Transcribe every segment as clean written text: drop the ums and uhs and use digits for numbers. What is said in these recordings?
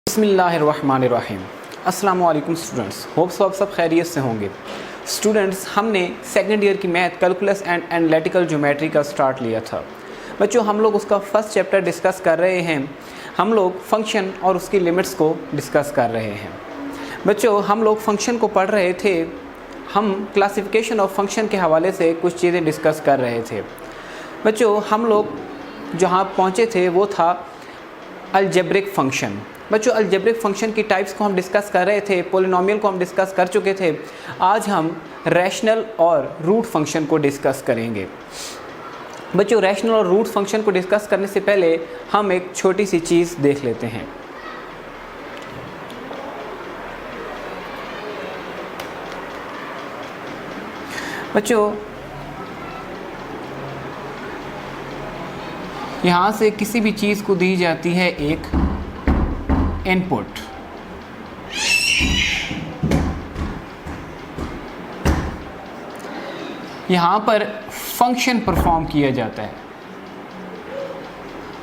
बिस्मिल्लाहिर्रहमानिर्रहीम। अस्सलाम वालेकुम स्टूडेंट्स, होप्स आप सब खैरियत से होंगे। स्टूडेंट्स, हमने सेकंड ईयर की math calculus and analytical geometry का स्टार्ट लिया था। बच्चों, हम लोग उसका फर्स्ट चैप्टर डिस्कस कर रहे हैं। हम लोग फंक्शन और उसकी लिमिट्स को डिस्कस कर रहे हैं। बच्चों, हम लोग फंक्शन को पढ़ रहे थे। हम क्लासिफिकेशन ऑफ फंक्शन के हवाले से कुछ चीज़ें डिस्कस कर रहे थे। बच्चों, हम लोग जहाँ पहुँचे थे वो था अलजेब्रिक फ़ंक्शन। बच्चों, अलजेब्रिक फ़ंक्शन की टाइप्स को हम डिस्कस कर रहे थे, पॉलिनोमियल को हम डिस्कस कर चुके थे। आज हम रैशनल और रूट फंक्शन को डिस्कस करेंगे। बच्चों, रैशनल और रूट फंक्शन को डिस्कस करने से पहले हम एक छोटी सी चीज़ देख लेते हैं। बच्चों, यहाँ से किसी भी चीज़ को दी जाती है एक इनपुट। यहाँ पर फंक्शन परफॉर्म किया जाता है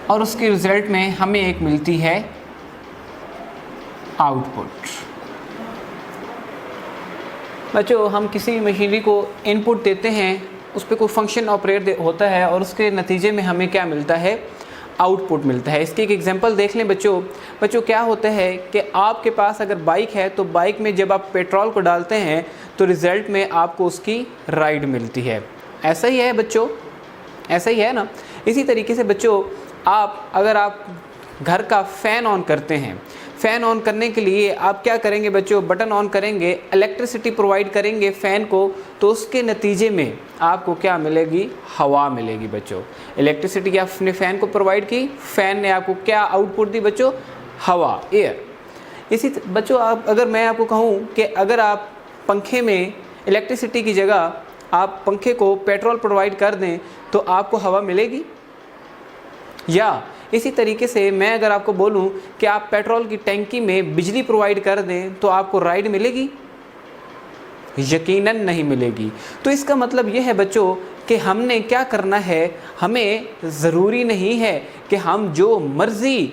और उसके रिज़ल्ट में हमें एक मिलती है आउटपुट। बच्चों, हम किसी मशीनरी को इनपुट देते हैं, उस पर कोई फंक्शन ऑपरेट होता है और उसके नतीजे में हमें क्या मिलता है? आउटपुट मिलता है। इसकी एक एग्जांपल देख लें बच्चों, क्या होता है कि आपके पास अगर बाइक है तो बाइक में जब आप पेट्रोल को डालते हैं तो रिज़ल्ट में आपको उसकी राइड मिलती है। ऐसा ही है बच्चों, ऐसा ही है ना। इसी तरीके से बच्चों, अगर आप घर का फ़ैन ऑन करते हैं, फ़ैन ऑन करने के लिए आप क्या करेंगे बच्चों? बटन ऑन करेंगे, इलेक्ट्रिसिटी प्रोवाइड करेंगे फ़ैन को, तो उसके नतीजे में आपको क्या मिलेगी? हवा मिलेगी बच्चों। इलेक्ट्रिसिटी आपने फ़ैन को प्रोवाइड की, फ़ैन ने आपको क्या आउटपुट दी बच्चों? हवा, एयर। इसी बच्चों, अगर मैं आपको कहूँ कि अगर आप पंखे में इलेक्ट्रिसिटी की जगह आप पंखे को पेट्रोल प्रोवाइड कर दें तो आपको हवा मिलेगी? या इसी तरीके से मैं अगर आपको बोलूं कि आप पेट्रोल की टैंकी में बिजली प्रोवाइड कर दें तो आपको राइड मिलेगी? यकीनन नहीं मिलेगी। तो इसका मतलब ये है बच्चों कि हमने क्या करना है, हमें ज़रूरी नहीं है कि हम जो मर्ज़ी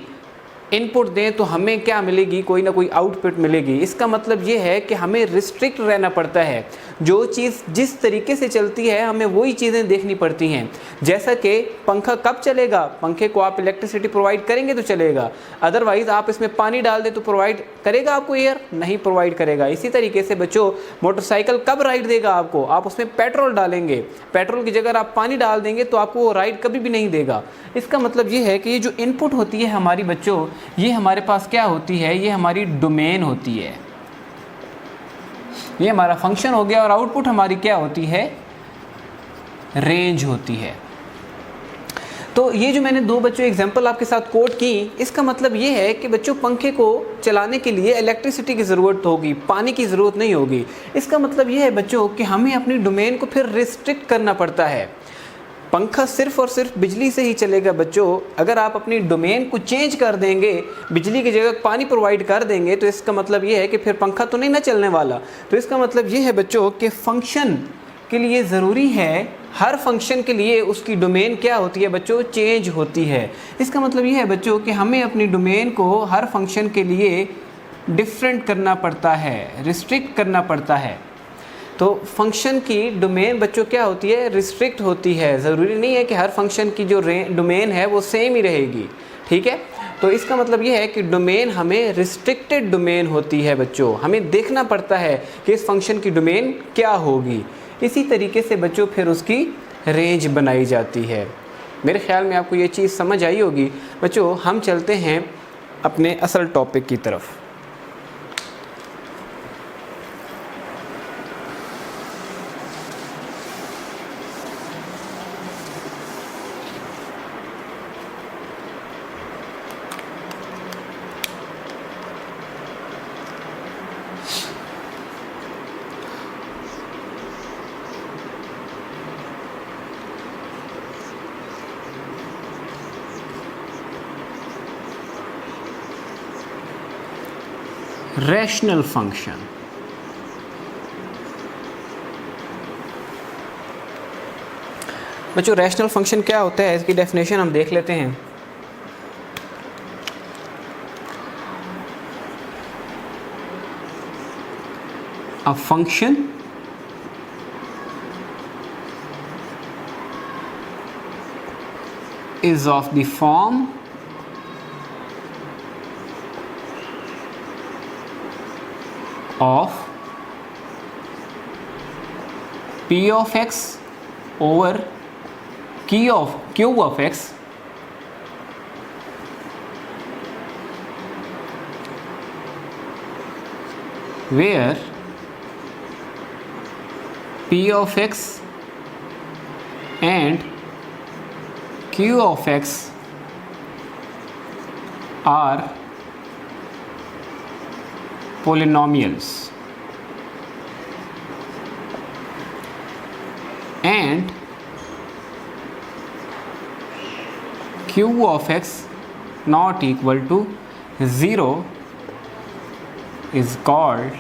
इनपुट दें तो हमें क्या मिलेगी? कोई ना कोई आउटपुट मिलेगी। इसका मतलब ये है कि हमें रिस्ट्रिक्ट रहना पड़ता है। जो चीज़ जिस तरीके से चलती है हमें वही चीज़ें देखनी पड़ती हैं। जैसा कि पंखा कब चलेगा? पंखे को आप इलेक्ट्रिसिटी प्रोवाइड करेंगे तो चलेगा, अदरवाइज़ आप इसमें पानी डाल दें तो प्रोवाइड करेगा आपको एयर? नहीं प्रोवाइड करेगा। इसी तरीके से बच्चों, मोटरसाइकिल कब राइड देगा आपको? आप उसमें पेट्रोल डालेंगे, पेट्रोल की जगह आप पानी डाल देंगे तो आपको वो राइड कभी भी नहीं देगा। इसका मतलब ये है कि ये जो इनपुट होती है हमारी बच्चों, ये हमारे पास क्या होती है? ये हमारी डोमेन होती है। ये हमारा फंक्शन हो गया और आउटपुट हमारी क्या होती है? रेंज होती है। तो ये जो मैंने दो बच्चों एग्जांपल आपके साथ कोट की, इसका मतलब ये है कि बच्चों पंखे को चलाने के लिए इलेक्ट्रिसिटी की ज़रूरत होगी, पानी की ज़रूरत नहीं होगी। इसका मतलब ये है बच्चों कि हमें अपनी डोमेन को फिर रिस्ट्रिक्ट करना पड़ता है। पंखा सिर्फ़ और सिर्फ बिजली से ही चलेगा बच्चों। अगर आप अपनी डोमेन को चेंज कर देंगे, बिजली की जगह पानी प्रोवाइड कर देंगे, तो इसका मतलब ये है कि फिर पंखा तो नहीं ना चलने वाला। तो इसका मतलब ये है बच्चों कि फ़ंक्शन के लिए ज़रूरी है, हर फंक्शन के लिए उसकी डोमेन क्या होती है बच्चों? चेंज होती है। इसका मतलब ये है बच्चों कि हमें अपनी डोमेन को हर फंक्शन के लिए डिफरेंट करना पड़ता है, रिस्ट्रिक्ट करना पड़ता है। तो फंक्शन की डोमेन बच्चों क्या होती है? रिस्ट्रिक्ट होती है। ज़रूरी नहीं है कि हर फंक्शन की जो डोमेन है वो सेम ही रहेगी, ठीक है। तो इसका मतलब ये है कि डोमेन हमें रिस्ट्रिक्टेड डोमेन होती है बच्चों। हमें देखना पड़ता है कि इस फंक्शन की डोमेन क्या होगी। इसी तरीके से बच्चों फिर उसकी रेंज बनाई जाती है। मेरे ख्याल में आपको ये चीज़ समझ आई होगी। बच्चों, हम चलते हैं अपने असल टॉपिक की तरफ। Rational function. बच्चों, रैशनल फंक्शन क्या होता है, इसकी डेफिनेशन हम देख लेते हैं। a function is of the form of p of x over q of x where p of x and q of x are polynomials and q of x not equal to 0 is called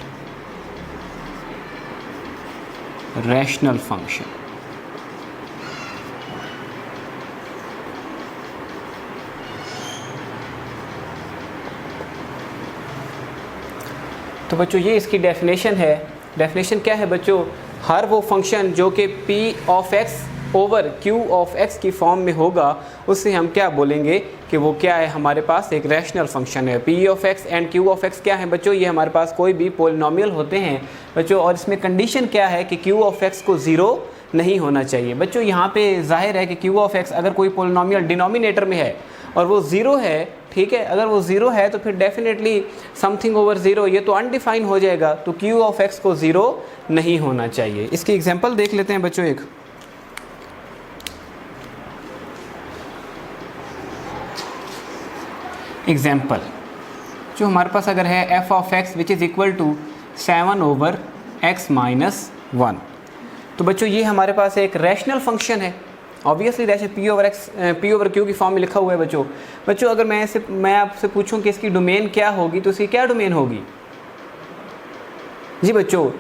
rational function. तो बच्चों ये इसकी definition है। Definition क्या है बच्चों? हर वो function जो कि p of x over q of x की फॉर्म में होगा उससे हम क्या बोलेंगे कि वो क्या है, हमारे पास एक रैशनल फंक्शन है। p of x and q of x क्या है बच्चों? ये हमारे पास कोई भी पोलिनोमियल होते हैं बच्चों, और इसमें कंडीशन क्या है कि q ऑफ x को ज़ीरो नहीं होना चाहिए। बच्चों यहाँ पे जाहिर है कि q ऑफ x अगर कोई पोलिनोमियल डिनोमिनेटर में है और वो ज़ीरो है, ठीक है, अगर वो ज़ीरो है तो फिर डेफिनेटली समथिंग ओवर ज़ीरो, ये तो अनडिफाइन हो जाएगा, तो q ऑफ x को ज़ीरो नहीं होना चाहिए। इसकी एग्जांपल देख लेते हैं बच्चों। एक एग्जाम्पल जो हमारे पास अगर है f of x which is equal to 7 over x minus 1, तो बच्चों ये हमारे पास एक रैशनल फंक्शन है। ऑब्वियसली जैसे p ओवर q की फॉर्म में लिखा हुआ है बच्चों अगर मैं आपसे पूछूं कि इसकी डोमेन क्या होगी तो इसकी क्या डोमेन होगी? जी बच्चों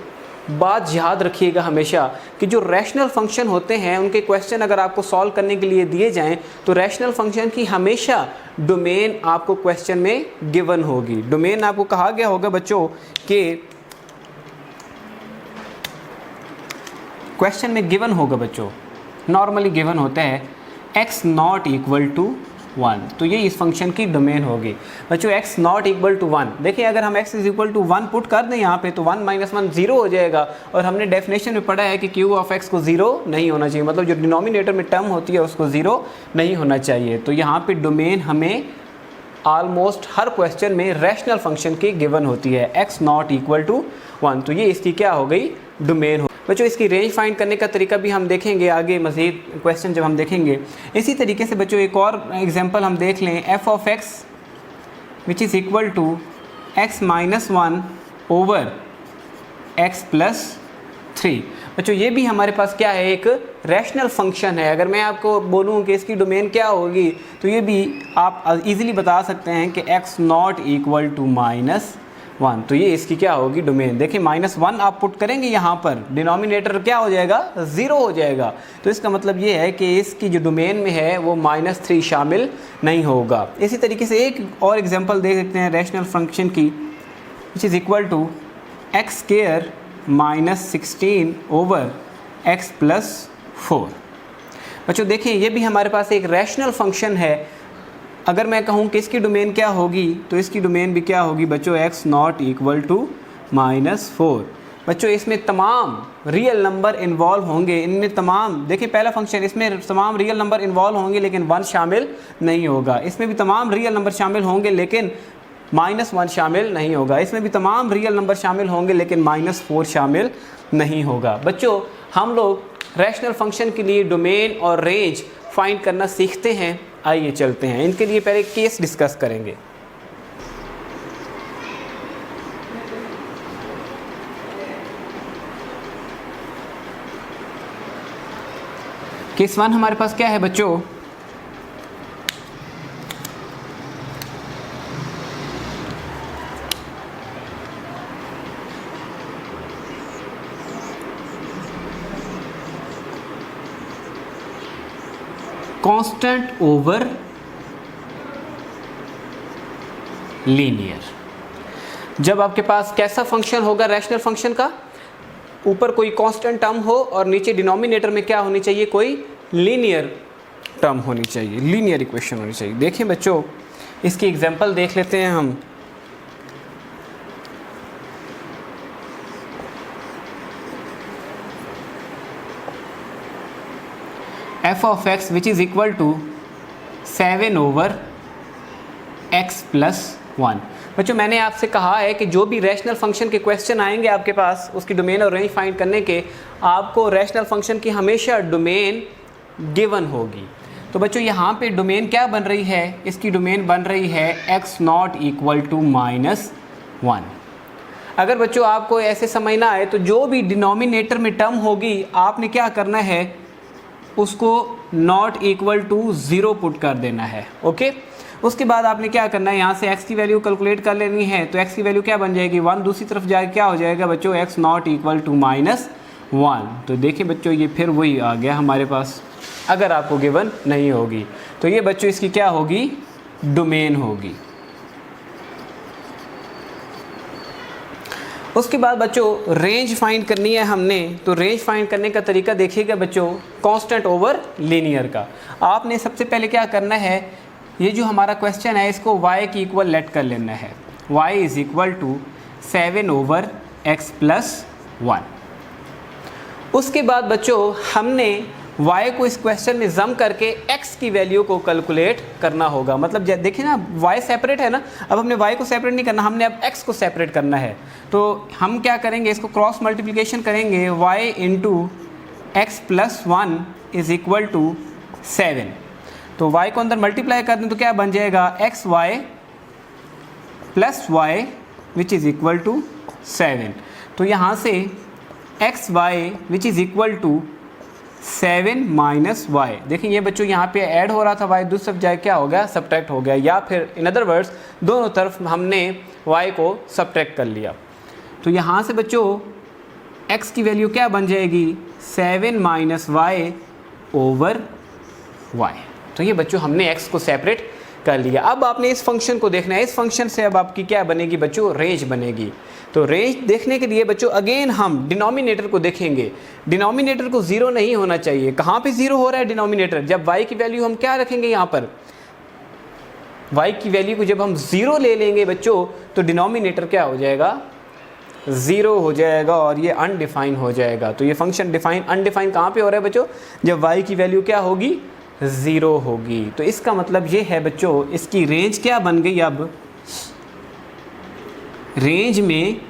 बात याद रखिएगा हमेशा कि जो रैशनल फंक्शन होते हैं उनके क्वेश्चन अगर आपको सॉल्व करने के लिए दिए जाएं तो रैशनल फंक्शन की हमेशा डोमेन आपको क्वेश्चन में गिवन होगी। डोमेन आपको कहा गया होगा बच्चों कि क्वेश्चन में गिवन होगा बच्चों, नॉर्मली गिवन होता है x नॉट इक्वल टू 1, तो ये इस फंक्शन की डोमेन होगी बच्चों। x नॉट इक्वल टू 1, देखिए अगर हम x is equal to 1 put कर दें यहाँ पे तो 1 माइनस 1 ज़ीरो हो जाएगा, और हमने डेफिनेशन में पढ़ा है कि q ऑफ x को ज़ीरो नहीं होना चाहिए, मतलब जो डिनोमिनेटर में टर्म होती है उसको ज़ीरो नहीं होना चाहिए। तो यहाँ पे डोमेन हमें ऑलमोस्ट हर क्वेश्चन में रैशनल फंक्शन की गिवन होती है x नॉट इक्वल टू 1, तो ये इसकी क्या हो गई? डोमेन हो। बच्चों इसकी रेंज फाइंड करने का तरीका भी हम देखेंगे आगे मज़ीद क्वेश्चन जब हम देखेंगे। इसी तरीके से बच्चों एक और एग्जांपल हम देख लें, f of x which is equal to x minus 1 over x plus 3। बच्चों ये भी हमारे पास क्या है? एक रैशनल फंक्शन है। अगर मैं आपको बोलूँ कि इसकी डोमेन क्या होगी तो ये भी आप इजीली बता सकते हैं कि x not equal to minus 1, तो ये इसकी क्या होगी? डोमेन। देखिए माइनस 1 आप पुट करेंगे यहाँ पर, डिनोमिनेटर क्या हो जाएगा? ज़ीरो हो जाएगा, तो इसका मतलब ये है कि इसकी जो डोमेन में है वो -3 शामिल नहीं होगा। इसी तरीके से एक और एग्जांपल दे सकते हैं रैशनल फंक्शन की, which is equal to x square minus 16 over x plus 4। बच्चों देखें ये भी हमारे पास एक रैशनल फंक्शन है। अगर मैं कहूँ कि इसकी डोमेन क्या होगी तो इसकी डोमेन भी क्या होगी बच्चों? x not equal to -4। बच्चों इसमें तमाम रियल नंबर इन्वॉल्व होंगे, इनमें तमाम, देखिए पहला फंक्शन इसमें तमाम रियल नंबर इन्वॉल्व होंगे लेकिन 1 शामिल नहीं होगा। इसमें भी तमाम रियल नंबर शामिल होंगे लेकिन -1 शामिल नहीं होगा। इसमें भी तमाम रियल नंबर शामिल होंगे लेकिन -4 शामिल नहीं होगा। बच्चों हम लोग रैशनल फंक्शन के लिए डोमेन और रेंज फाइंड करना सीखते हैं। आइए चलते हैं, इनके लिए पहले केस डिस्कस करेंगे। केस 1 हमारे पास क्या है बच्चों? Constant over linear. जब आपके पास कैसा फंक्शन होगा रैशनल फंक्शन का, ऊपर कोई कांस्टेंट टर्म हो और नीचे डिनोमिनेटर में क्या होनी चाहिए, कोई लीनियर टर्म होनी चाहिए, लीनियर इक्वेशन होनी चाहिए। देखें बच्चों, इसकी एग्जांपल देख लेते हैं हम। f of x which is equal to 7 over x plus 1। बच्चों मैंने आपसे कहा है कि जो भी रैशनल फंक्शन के क्वेश्चन आएंगे आपके पास, उसकी डोमेन और रेंज फाइंड करने के, आपको रैशनल फंक्शन की हमेशा डोमेन गिवन होगी। तो बच्चों यहाँ पे डोमेन क्या बन रही है, इसकी डोमेन बन रही है x नॉट इक्वल टू -1। अगर बच्चों आपको ऐसे समझना है तो जो भी डिनोमिनेटर में टर्म होगी आपने क्या करना है, उसको नॉट इक्वल टू 0 पुट कर देना है। ओके, उसके बाद आपने क्या करना है, यहाँ से x की वैल्यू कैलकुलेट कर लेनी है। तो x की वैल्यू क्या बन जाएगी, 1। दूसरी तरफ जाए क्या हो जाएगा बच्चों, x नॉट इक्वल टू -1। तो देखिए बच्चों ये फिर वही आ गया हमारे पास, अगर आपको गिवन नहीं होगी तो ये बच्चों इसकी क्या होगी, डोमेन होगी। उसके बाद बच्चों रेंज फाइंड करनी है हमने। तो रेंज फाइंड करने का तरीका देखिएगा बच्चों, कांस्टेंट ओवर लीनियर का। आपने सबसे पहले क्या करना है, ये जो हमारा क्वेश्चन है इसको y की इक्वल लेट कर लेना है। y is equal to 7 over x plus 1। उसके बाद बच्चों हमने y को इस क्वेश्चन में जम करके x की वैल्यू को कैलकुलेट करना होगा। मतलब देखिए ना, y सेपरेट है ना, अब हमने y को सेपरेट नहीं करना, हमने अब x को सेपरेट करना है। तो हम क्या करेंगे, इसको क्रॉस मल्टीप्लिकेशन करेंगे, y into X plus 1 is equal to 7। तो y को अंदर मल्टीप्लाई कर दें तो क्या बन जाएगा, X Y plus Y which is equal to 7। तो यहाँ से X Y which is equal to 7 minus Y. देखिए ये बच्चों यहाँ पे ऐड हो रहा था, y दूसरी तरफ जाए क्या हो गया, सब्ट्रैक्ट हो गया, या फिर इन अदर वर्ड्स दोनों तरफ हमने y को सब्ट्रैक्ट कर लिया। तो यहाँ से बच्चों x की वैल्यू क्या बन जाएगी, 7 माइनस वाई ओवर y। तो ये बच्चों हमने x को सेपरेट कर लिया। अब आपने इस फंक्शन को देखना है, इस फंक्शन से अब आपकी क्या बनेगी बच्चों, रेंज बनेगी। तो रेंज देखने के लिए बच्चों अगेन हम डिनोमिनेटर को देखेंगे। डिनोमिनेटर को 0 नहीं होना चाहिए। कहाँ पे 0 हो रहा है डिनोमिनेटर, जब y की वैल्यू हम क्या रखेंगे, यहाँ पर y की वैल्यू को जब हम 0 ले लेंगे बच्चों तो डिनोमिनेटर क्या हो जाएगा, 0 हो जाएगा और ये अनडिफाइन हो जाएगा। तो ये फंक्शन डिफाइन अनडिफाइन कहाँ पे हो रहा है बच्चों, जब y की वैल्यू क्या होगी, 0 होगी। तो इसका मतलब ये है बच्चों, इसकी रेंज क्या बन गई, अब रेंज में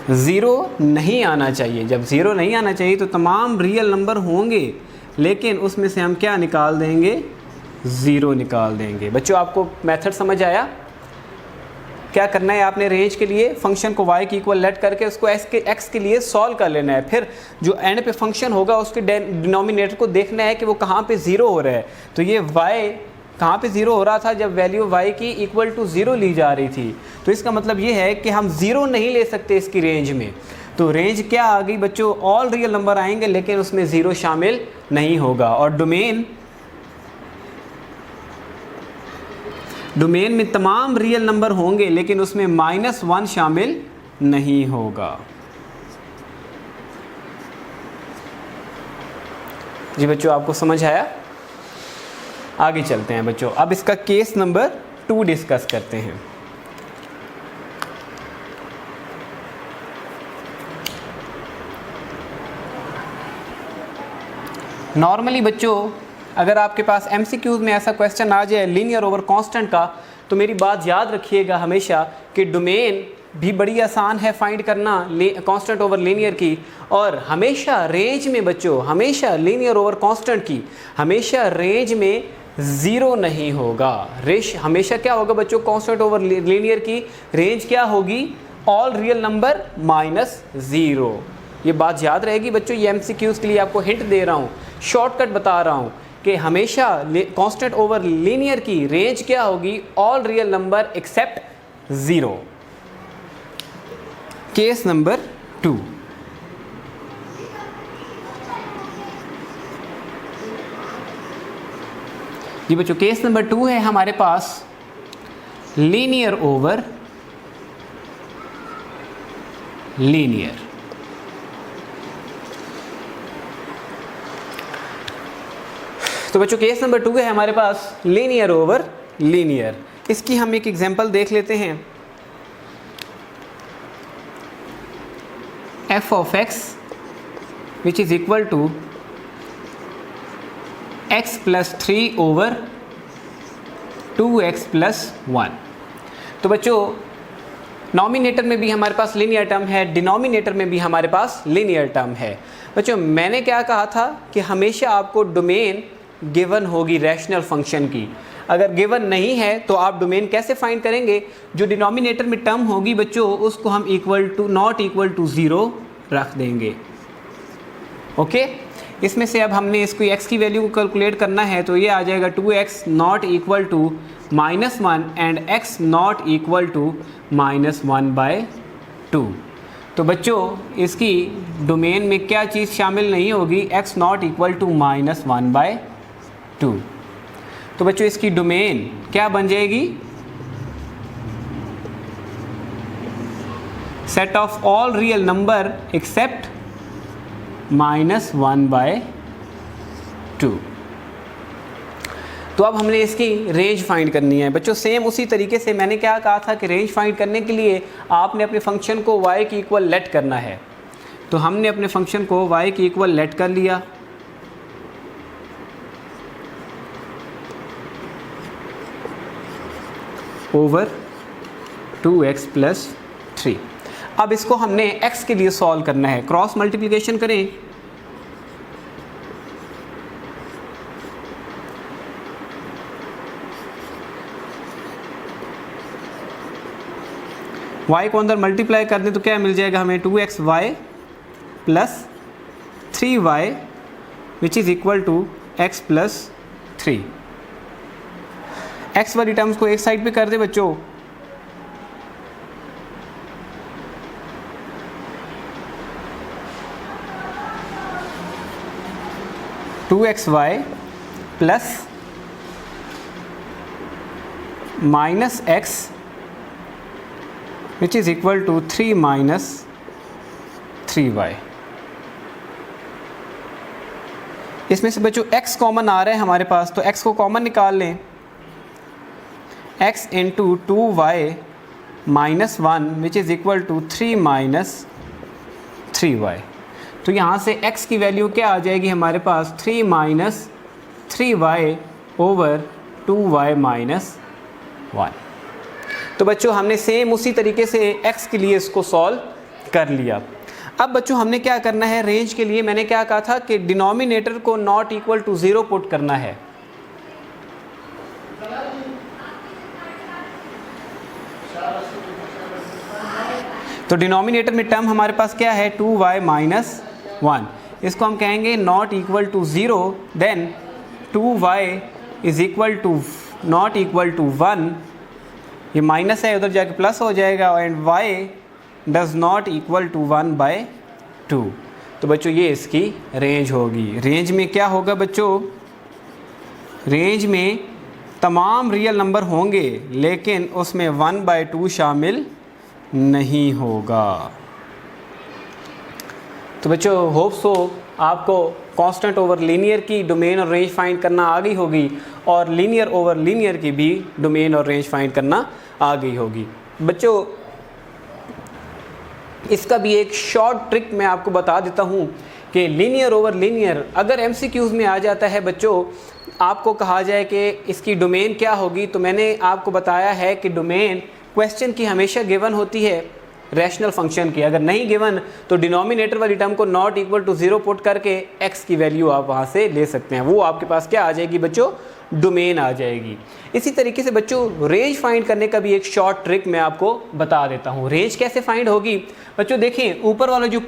0 नहीं आना चाहिए। जब 0 नहीं आना चाहिए तो तमाम रियल नंबर होंगे, लेकिन उसमें से हम क्या निकाल देंगे, 0 निकाल देंगे। बच्चों आपको मेथड समझ आया, क्या करना है आपने, रेंज के लिए फंक्शन को y की इक्वल लेट करके उसको x के लिए सॉल्व कर लेना है। फिर जो एंड पे फंक्शन होगा उसके डिनोमिनेटर को देखना है कि वो कहाँ पे 0 हो रहा है। तो ये y कहाँ पे 0 हो रहा था, जब वैल्यू y की इक्वल टू 0 ली जा रही थी। तो इसका मतलब ये है कि हम 0 नहीं ले सकते इसकी रेंज में। तो रेंज क्या आ गई बच्चों, ऑल रियल नंबर आएंगे लेकिन उसमें 0 शामिल नहीं होगा। और डोमेन में तमाम रियल नंबर होंगे लेकिन उसमें -1 शामिल नहीं होगा। जी बच्चों आपको समझ आया, आगे चलते हैं बच्चों। अब इसका केस नंबर 2 डिस्कस करते हैं। नॉर्मली बच्चों अगर आपके पास MCQs में ऐसा क्वेश्चन आ जाए लीनियर ओवर कांस्टेंट का, तो मेरी बात याद रखिएगा हमेशा कि डोमेन भी बड़ी आसान है फाइंड करना कांस्टेंट ओवर लीनियर की, और हमेशा रेंज में बच्चों, हमेशा लीनियर ओवर कांस्टेंट की हमेशा रेंज में 0 नहीं होगा। हमेशा क्या होगा बच्चों, कांस्टेंट ओवर लीनियर की रेंज क्या होगी, ऑल रियल नंबर -0। ये बात याद रहेगी बच्चों, ये MCQs के लिए आपको हिंट दे रहा हूँ, शॉर्टकट बता रहा हूँ कि हमेशा कांस्टेंट ओवर लीनियर की रेंज क्या होगी, all real number accept 0। Case number 2। जी बच्चों केस नंबर 2 है हमारे पास, लीनियर ओवर लीनियर। तो बच्चों केस नंबर 2 है हमारे पास लीनियर ओवर लीनियर। इसकी हम एक एग्जांपल देख लेते हैं। f of x which is equal to x plus 3 over 2x plus 1। तो बच्चों नॉमिनेटर में भी हमारे पास लीनियर टर्म है, डिनोमिनेटर में भी हमारे पास लीनियर टर्म है। बच्चों मैंने क्या कहा था कि हमेशा आपको डोमेन गिवन होगी रैशनल फंक्शन की। अगर गिवन नहीं है तो आप डोमेन कैसे फाइंड करेंगे? जो डिनोमिनेटर में टर्म होगी बच्चों उसको हम equal to not equal to 0 रख देंगे। ओके, इसमें से अब हमने इसको x की वैल्यू को कैलकुलेट करना है, तो ये आ जाएगा 2x not equal to -1 and x not equal to -1/2। तो बच्चों इसकी डोमेन में क्या चीज़ शामिल नहीं होगी? x not equal to -1/2। तो बच्चों इसकी डोमेन क्या बन जाएगी? Set of all real number except -1/2। तो अब हमने इसकी रेंज फाइंड करनी है। बच्चों सेम उसी तरीके से मैंने क्या कहा था कि रेंज फाइंड करने के लिए आपने अपने फंक्शन को y के इक्वल लेट करना है। तो हमने अपने फंक्शन को y के इक्वल लेट कर लिया। Over 2x plus 3। अब इसको हमने x के लिए सॉल्व करना है। क्रॉस मल्टीप्लिकेशन करें। y को अंदर मल्टीप्लाई कर दें तो क्या मिल जाएगा हमें? 2xy plus 3y which is equal to x plus 3। x वाली टर्म्स को एक साइड पे कर दे बच्चों। (2xy) plus minus x which is equal to 3 minus 3y। इसमें से बच्चों x कॉमन आ रहा है हमारे पास, तो x को कॉमन निकाल लें। x into 2y minus 1 which is equal to 3 minus 3y। तो यहाँ से x की वैल्यू क्या आ जाएगी हमारे पास? 3 minus 3y over 2y minus 1। तो बच्चों हमने सेम उसी तरीके से x के लिए इसको सॉल्व कर लिया। अब बच्चों हमने क्या करना है? रेंज के लिए मैंने क्या कहा था कि डिनोमिनेटर को नॉट इक्वल टू 0 पुट करना है। तो डिनोमिनेटर में टर्म हमारे पास क्या है? 2y minus 1। इसको हम कहेंगे not equal to 0, then 2y is equal to not equal to 1। ये माइनस है उधर जाके प्लस हो जाएगा, and y does not equal to 1/2। तो बच्चों ये इसकी रेंज होगी। रेंज में क्या होगा बच्चों? रेंज में तमाम रियल नंबर होंगे लेकिन उसमें 1/2 शामिल नहीं होगा। तो बच्चों होप सो आपको कांस्टेंट ओवर लीनियर की डोमेन और रेंज फाइंड करना आ गई होगी, और लीनियर ओवर लीनियर की भी डोमेन और रेंज फाइंड करना आ गई होगी। बच्चों इसका भी एक शॉर्ट ट्रिक मैं आपको बता देता हूँ कि लीनियर ओवर लीनियर अगर एमसीक्यूज़ में आ जाता है बच्चों, आपको कहा जाए कि इसकी डोमेन क्या होगी, तो मैंने आपको बताया है कि डोमेन क्वेश्चन की हमेशा गिवन होती है रैशनल फंक्शन की। अगर नहीं गिवन तो डिनोमिनेटर वाली टर्म को नॉट इक्वल टू 0 पुट करके x की वैल्यू आप वहाँ से ले सकते हैं। वो आपके पास क्या आ जाएगी बच्चों? डोमेन आ जाएगी। इसी तरीके से बच्चों रेंज फाइंड करने का भी एक शॉर्ट ट्रिक मैं आपको बता देता हूँ। रेंज कैसे फाइंड होगी बच्चों? देखिए ऊपर वाला जो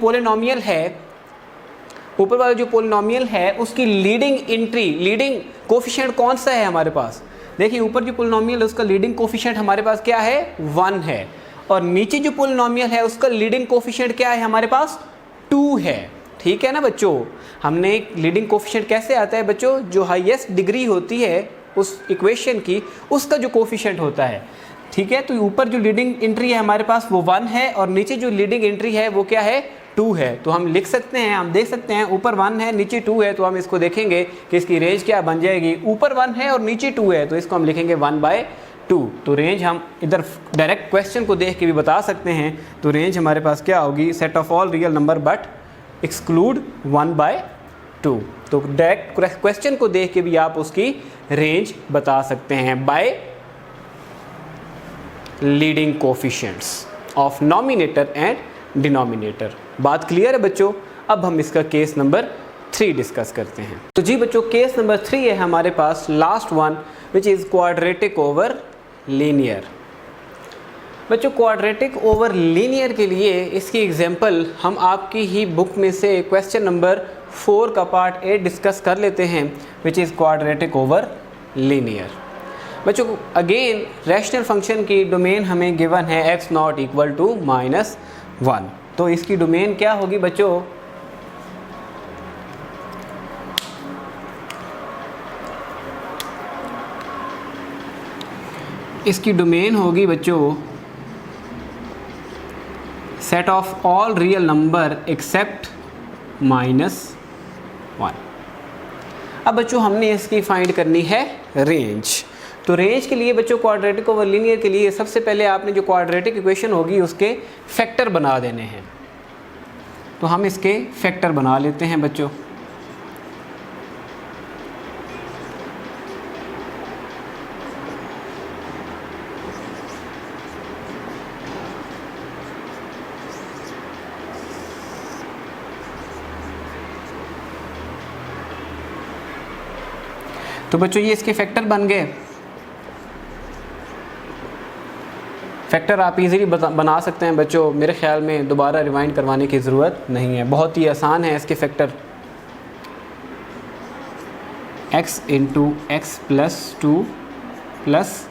पोलिनोमियल है, उसकी लीडिंग एंट्री, लीडिंग कोफिशिएंट कौन सा है हमारे पास? देखिए ऊपर जो पोलिनोमियल है उसका लीडिंग कोफिशिएंट हमारे पास क्या है? 1 है, और नीचे जो पोलिनोमियल है उसका लीडिंग कोफिशिएंट क्या है हमारे पास? 2 है। ठीक है ना बच्चों? हमने लीडिंग कोफिशिएंट कैसे आता है बच्चों? जो हाईएस्ट डिग्री होती है उस इक्वेशन की, उसका जो कोफिशिएंट होता है। ठीक है। तो ऊपर जो लीडिंग एंट्री है हमारे पास वो 1 है और नीचे जो लीडिंग एंट्री है वो क्या है, 2 है। तो हम लिख सकते हैं, हम देख सकते हैं ऊपर 1 है नीचे 2 है, तो हम इसको देखेंगे कि इसकी रेंज क्या बन जाएगी। ऊपर 1 है और नीचे 2 है, तो इसको हम लिखेंगे 1/2। तो रेंज हम इधर डायरेक्ट क्वेश्चन को देख के भी बता सकते हैं। तो रेंज हमारे पास क्या होगी, set of all real number but exclude 1/2। तो डायरेक्ट क्वेश्चन को देख के भी आप उसकी रेंज बता सकते हैं bye leading coefficients of nominator and denominator. बात क्लियर है बच्चों। अब हम इसका केस नंबर 3 डिस्कस करते हैं। तो जी बच्चों, केस नंबर 3 है हमारे पास last one, which is quadratic over linear. बच्चों क्वाड्रेटिक ओवर लीनियर के लिए इसकी एग्जांपल हम आपकी ही बुक में से क्वेश्चन नंबर 4 का पार्ट 8 डिस्कस कर लेते हैं, विच इज़ क्वाड्रेटिक ओवर लीनियर। बच्चों अगेन रैशनल फंक्शन की डोमेन हमें गिवन है x0 इक्वल टू -1। तो इसकी डोमेन क्या होगी बच्चों, इसकी डोमेन होगी बच्चों set of all real number accept -1। अब बच्चों हमने इसकी फाइंड करनी है रेंज। तो रेंज के लिए बच्चों क्वाड्रेटिक ओवर लीनियर के लिए सबसे पहले आपने जो क्वाड्रेटिक इक्वेशन होगी उसके फैक्टर बना देने हैं। तो हम इसके फैक्टर बना लेते हैं बच्चों। तो बच्चों ये इसके फैक्टर बन गए। फैक्टर आप इजीली बना सकते हैं बच्चों, मेरे ख्याल में दोबारा रिवाइंड करवाने की ज़रूरत नहीं है, बहुत ही आसान है इसके factor. x into X plus 2 plus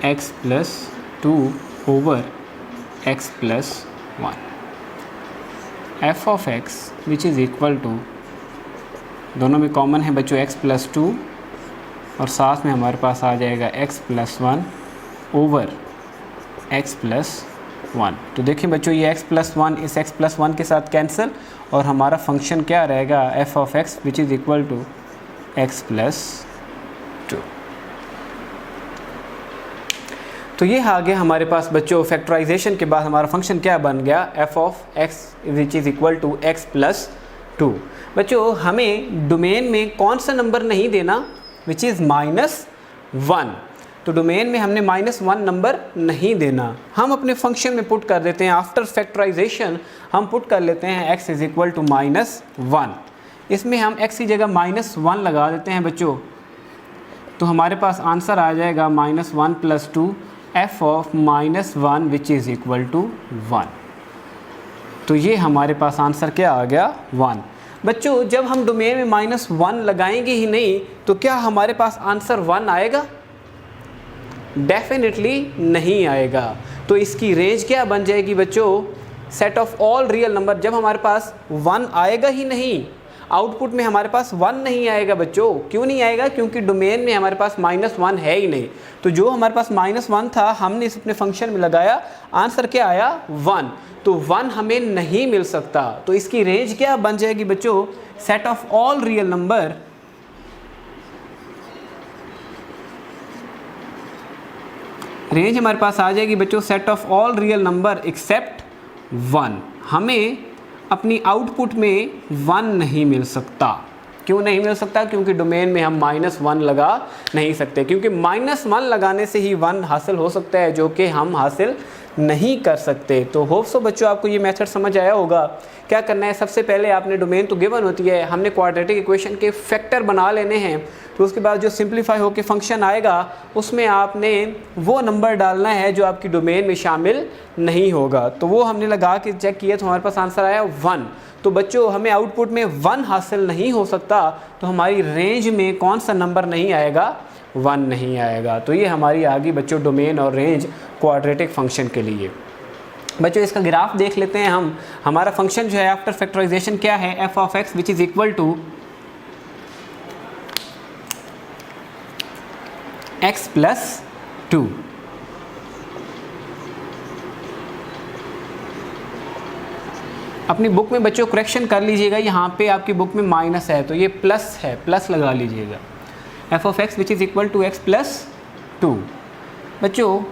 X plus 2 over x plus 1 f of x which is equal to, दोनों में कॉमन है बच्चों x प्लस 2 और साथ में हमारे पास आ जाएगा x plus 1 over x plus 1। तो देखिए बच्चों ये x प्लस 1 इस x प्लस 1 के साथ कैंसिल और हमारा फंक्शन क्या रहेगा, f of x which is equal to x plus 2। तो ये आ गया हमारे पास बच्चों फैक्टराइजेशन के बाद हमारा फंक्शन क्या बन गया, f of x which is equal to x plus 2। बच्चों हमें डोमेन में कौन सा नंबर नहीं देना, विच इज़ -1। तो डोमेन में हमने -1 नंबर नहीं देना, हम अपने फंक्शन में पुट कर देते हैं। आफ्टर फैक्टराइजेशन हम पुट कर लेते हैं x इज़ इक्वल टू -1। इसमें हम x की जगह -1 लगा देते हैं बच्चों। तो हमारे पास आंसर आ जाएगा -1 plus 2 f of -1 which is equal to 1। तो ये हमारे पास आंसर क्या आ गया, 1। बच्चों जब हम डोमेन में -1 लगाएंगे ही नहीं तो क्या हमारे पास आंसर 1 आएगा, डेफिनेटली नहीं आएगा। तो इसकी रेंज क्या बन जाएगी बच्चों, set of all real number. जब हमारे पास 1 आएगा ही नहीं, आउटपुट में हमारे पास 1 नहीं आएगा बच्चों। क्यों नहीं आएगा, क्योंकि डोमेन में हमारे पास -1 है ही नहीं। तो जो हमारे पास -1 था हमने इस अपने फंक्शन में लगाया, आंसर क्या आया, 1। तो 1 हमें नहीं मिल सकता। तो इसकी रेंज क्या बन जाएगी बच्चों, set of all real number range हमारे पास आ जाएगी बच्चों set of all real number accept 1। हमें अपनी आउटपुट में 1 नहीं मिल सकता। क्यों नहीं मिल सकता, क्योंकि डोमेन में हम -1 लगा नहीं सकते, क्योंकि -1 लगाने से ही 1 हासिल हो सकता है, जो कि हम हासिल नहीं कर सकते। तो होप सो बच्चों आपको ये मेथड समझ आया होगा। क्या करना है, सबसे पहले आपने डोमेन तो गिवन होती है, हमने क्वाड्रेटिक इक्वेशन के फैक्टर बना लेने हैं। तो उसके बाद जो सिंप्लीफाई होकर फंक्शन आएगा उसमें आपने वो नंबर डालना है जो आपकी डोमेन में शामिल नहीं होगा। तो वो हमने लगा के चेक किया तो हमारे पास आंसर आया 1। तो बच्चों हमें आउटपुट में 1 हासिल नहीं हो सकता, तो हमारी रेंज में कौन सा नंबर नहीं आएगा, 1 नहीं आएगा। तो ये हमारी आ गई बच्चों डोमेन और रेंज क्वाड्रेटिक फंक्शन के लिए। बच्चों इसका ग्राफ देख लेते हैं हम। हमारा फंक्शन जो है आफ्टर फैक्टराइजेशन क्या है, f of x which is equal to x plus 2। अपनी बुक में बच्चों करेक्शन कर लीजिएगा, यहाँ पे आपकी बुक में माइनस है तो ये प्लस है, प्लस लगा लीजिएगा। F of X which is equal to X plus 2। बच्चों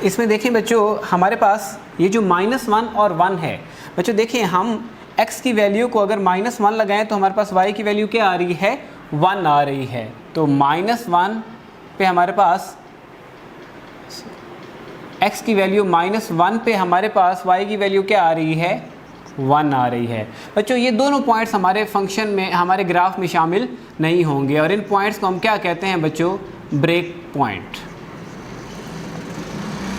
इसमें देखें बच्चों हमारे पास ये जो -1 और 1 है, बच्चों देखिए हम x की वैल्यू को अगर -1 लगाएं तो हमारे पास y की वैल्यू क्या आ रही है, 1 आ रही है। तो -1 पे हमारे पास x की वैल्यू -1 पे हमारे पास y की वैल्यू क्या आ रही है, 1 आ रही है। बच्चों ये दोनों पॉइंट्स हमारे फंक्शन में, हमारे ग्राफ में शामिल नहीं होंगे और इन पॉइंट्स को हम क्या कहते हैं बच्चों, ब्रेक पॉइंट।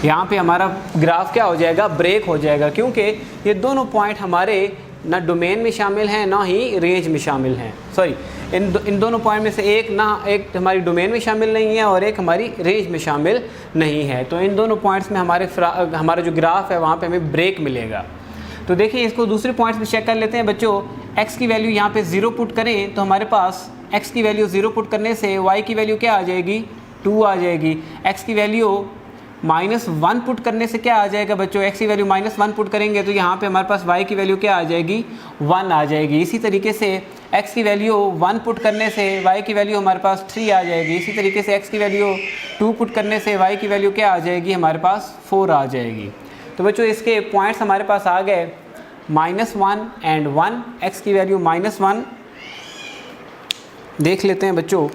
यहाँ पे हमारा ग्राफ क्या हो जाएगा, ब्रेक हो जाएगा, क्योंकि ये दोनों पॉइंट हमारे ना डोमेन में शामिल हैं ना ही रेंज में शामिल हैं। सॉरी, इन दोनों पॉइंट में से एक हमारी डोमेन में शामिल नहीं है और एक हमारी रेंज में शामिल नहीं है। तो इन दोनों पॉइंट्स में हमारा जो ग्राफ है वहाँ पे हमें ब्रेक मिलेगा। तो देखिए इसको दूसरे पॉइंट्स में चेक कर लेते हैं बच्चों। x की वैल्यू यहाँ पे 0 पुट करें तो हमारे पास x की वैल्यू 0 पुट करने से y की वैल्यू क्या आ जाएगी, 2 आ जाएगी। x की वैल्यू -1 पुट करने से क्या आ जाएगा बच्चों, x की वैल्यू -1 पुट करेंगे तो यहाँ पे हमारे पास y की वैल्यू क्या आ जाएगी, 1 आ जाएगी। इसी तरीके से x की वैल्यू 1 पुट करने से y की वैल्यू हमारे पास 3 आ जाएगी। इसी तरीके से x की वैल्यू 2 पुट करने से y की वैल्यू क्या आ जाएगी, हमारे पास 4 आ जाएगी। तो बच्चों इसके पॉइंट्स हमारे पास आ गए -1 एंड 1, x की वैल्यू -1 देख लेते हैं बच्चों।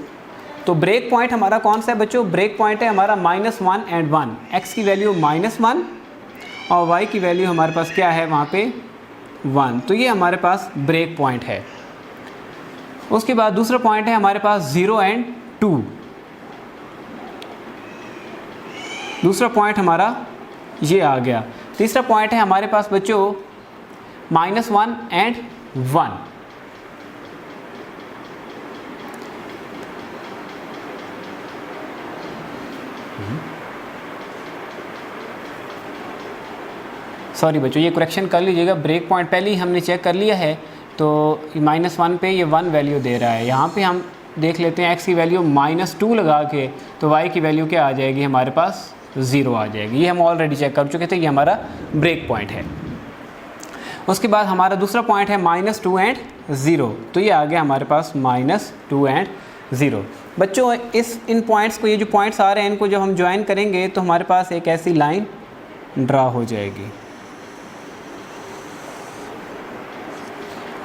तो ब्रेक पॉइंट हमारा कौन सा है बच्चों, ब्रेक पॉइंट है हमारा -1 एंड 1, x की वैल्यू -1 और y की वैल्यू हमारे पास क्या है वहाँ पे 1। तो ये हमारे पास ब्रेक पॉइंट है। उसके बाद दूसरा पॉइंट है हमारे पास 0 एंड 2। दूसरा पॉइंट हमारा ये आ गया। तीसरा पॉइंट है हमारे पास बच्चों -1 एंड 1। सॉरी बच्चों ये करेक्शन कर लीजिएगा, ब्रेक पॉइंट पहले ही हमने चेक कर लिया है तो -1 पे ये 1 वैल्यू दे रहा है। यहाँ पे हम देख लेते हैं x की वैल्यू -2 लगा के तो y की वैल्यू क्या आ जाएगी, हमारे पास 0 आ जाएगी। ये हम ऑलरेडी चेक कर चुके थे, ये हमारा ब्रेक पॉइंट है। उसके बाद हमारा दूसरा पॉइंट है -2 एंड 0। तो ये आ गया हमारे पास -2 एंड 0। बच्चों इन पॉइंट्स को, ये जो पॉइंट्स आ रहे हैं इनको जब हम ज्वाइन करेंगे तो हमारे पास एक ऐसी लाइन ड्रा हो जाएगी।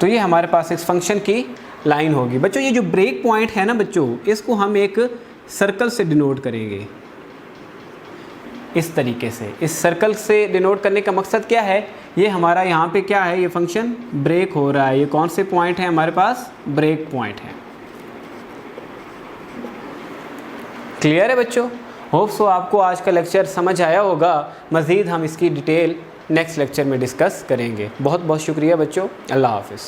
तो ये हमारे पास इस फंक्शन की लाइन होगी। बच्चों ये जो ब्रेक पॉइंट है ना बच्चों, इसको हम एक सर्कल से डिनोट करेंगे इस तरीके से। इस सर्कल से डिनोट करने का मकसद क्या है, ये हमारा यहाँ पे क्या है, ये फंक्शन ब्रेक हो रहा है। ये कौन से पॉइंट है हमारे पास, ब्रेक पॉइंट है। क्लियर है बच्चों? होप सो आपको आज का लेक्चर समझ आया होगा। मज़ीद हम इसकी डिटेल नेक्स्ट लेक्चर में डिस्कस करेंगे। बहुत बहुत शुक्रिया बच्चों, अल्लाह हाफ़िज़।